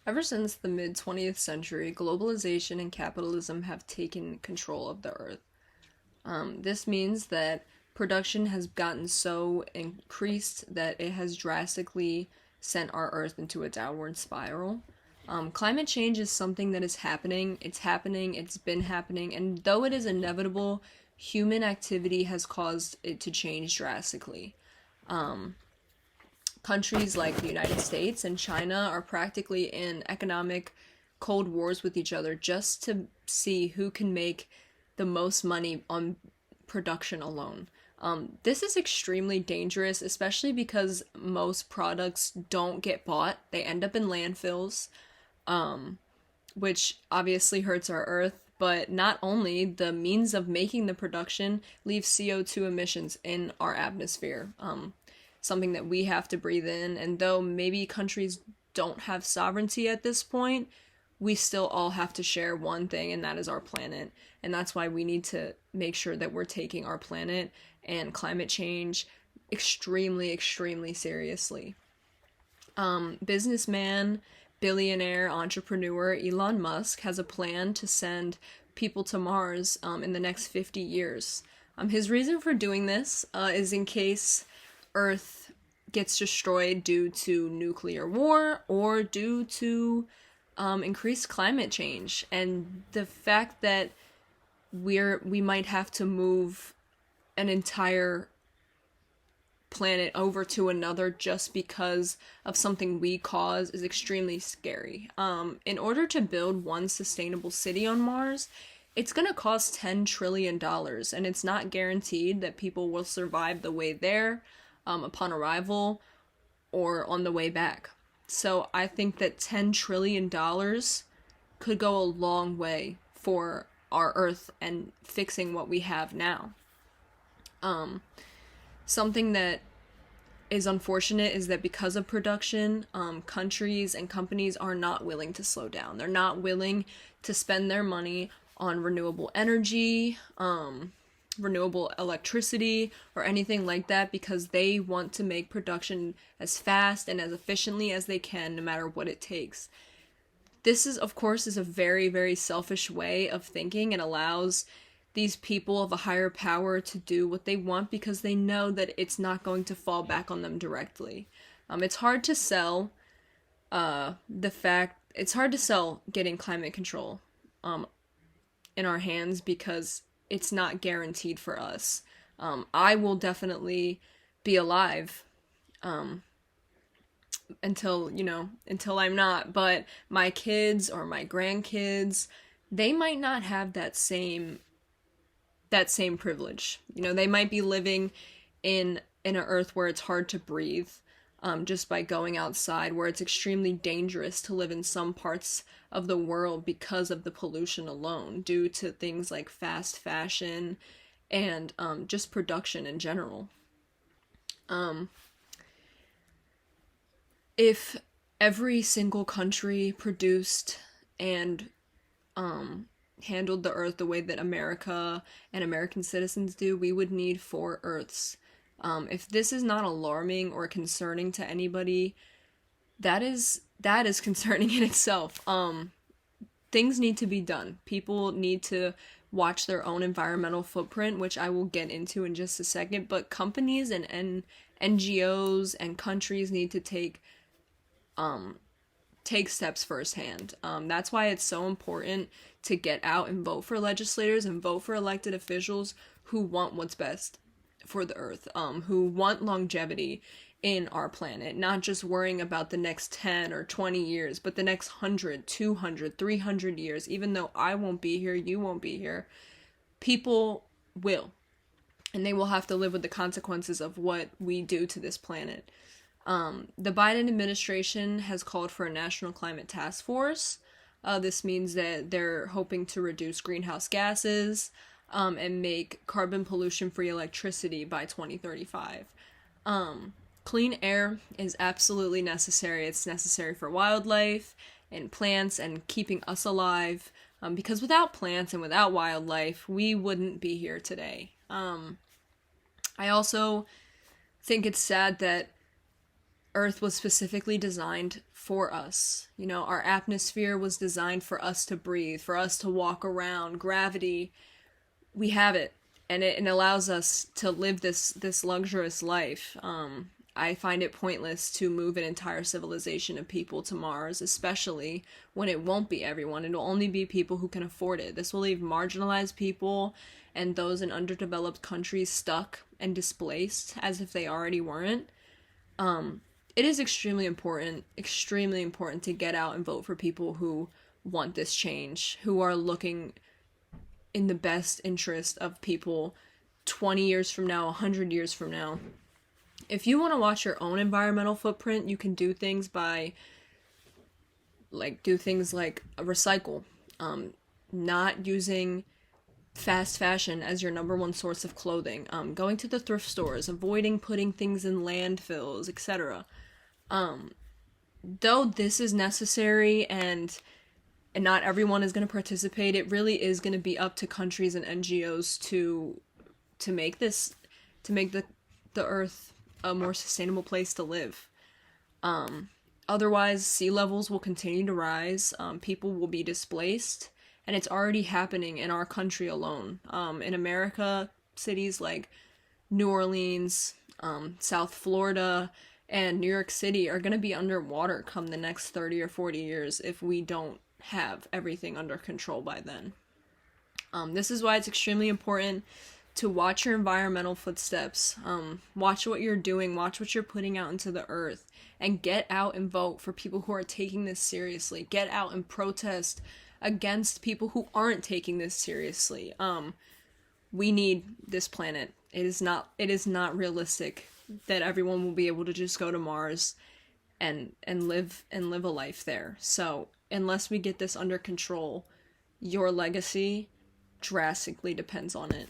Ever since the mid 20th century, globalization and capitalism have taken control of the earth. This means that production has gotten so increased that it has drastically sent our earth into a downward spiral. Climate change is something that is happening. It's happening, it's been happening, and though it is inevitable, human activity has caused it to change drastically. Countries like the United States and China are practically in economic cold wars with each other just to see who can make the most money on production alone. This is extremely dangerous, especially because most products don't get bought. They end up in landfills, which obviously hurts our earth. But not only the means of making the production leaves CO2 emissions in our atmosphere, something that we have to breathe in. And though maybe countries don't have sovereignty at this point, we still all have to share one thing, and that is our planet. And that's why we need to make sure that we're taking our planet and climate change extremely, extremely seriously. Businessman, billionaire, entrepreneur Elon Musk has a plan to send people to Mars in the next 50 years. His reason for doing this is in case Earth gets destroyed due to nuclear war or due to increased climate change, and the fact that we might have to move an entire planet over to another just because of something we cause is extremely scary. In order to build one sustainable city on Mars, it's gonna cost $10 trillion, and it's not guaranteed that people will survive the way there upon arrival or on the way back. So I think that $10 trillion could go a long way for our Earth and fixing what we have now. Something that is unfortunate is that because of production, countries and companies are not willing to slow down. They're not willing to spend their money on renewable energy, renewable electricity, or anything like that because they want to make production as fast and as efficiently as they can, no matter what it takes. This is, of course, a very, very selfish way of thinking and allows these people of a higher power to do what they want because they know that it's not going to fall back on them directly. It's hard to sell it's hard to sell getting climate control in our hands because it's not guaranteed for us. I will definitely be alive until I'm not, but my kids or my grandkids, they might not have that same privilege. They might be living in an earth where it's hard to breathe, just by going outside, where it's extremely dangerous to live in some parts of the world because of the pollution alone, due to things like fast fashion and just production in general. If every single country produced and handled the earth the way that America and American citizens do, we would need 4 Earths. If this is not alarming or concerning to anybody, that is concerning in itself. Things need to be done. People need to watch their own environmental footprint, which I will get into in just a second, but companies and NGOs and countries need to take steps firsthand. That's why it's so important to get out and vote for legislators and vote for elected officials who want what's best for the earth, who want longevity in our planet, not just worrying about the next 10 or 20 years, but the next 100, 200, 300 years. Even though I won't be here, you won't be here, people will. And they will have to live with the consequences of what we do to this planet. The Biden administration has called for a national climate task force. This means that they're hoping to reduce greenhouse gases and make carbon pollution-free electricity by 2035. Clean air is absolutely necessary. It's necessary for wildlife and plants and keeping us alive, because without plants and without wildlife, we wouldn't be here today. I also think it's sad that Earth was specifically designed for us. You know, our atmosphere was designed for us to breathe, for us to walk around. Gravity, we have it, and it allows us to live this luxurious life. I find it pointless to move an entire civilization of people to Mars, especially when it won't be everyone. It'll only be people who can afford it. This will leave marginalized people and those in underdeveloped countries stuck and displaced as if they already weren't. It is extremely important to get out and vote for people who want this change, who are looking in the best interest of people 20 years from now, 100 years from now. If you want to watch your own environmental footprint, you can do things like recycle, not using fast fashion as your number one source of clothing, going to the thrift stores, avoiding putting things in landfills, etc. Though this is necessary and not everyone is going to participate, it really is going to be up to countries and NGOs to make the earth a more sustainable place to live. Otherwise, sea levels will continue to rise, people will be displaced, and it's already happening in our country alone. In America, cities like New Orleans, South Florida, and New York City are going to be underwater come the next 30 or 40 years if we don't have everything under control by then. This is why it's extremely important to watch your environmental footsteps, watch what you're doing, watch what you're putting out into the earth, and get out and vote for people who are taking this seriously. Get out and protest against people who aren't taking this seriously. We need this planet. It is not realistic that everyone will be able to just go to Mars and live a life there. So unless we get this under control, your legacy drastically depends on it.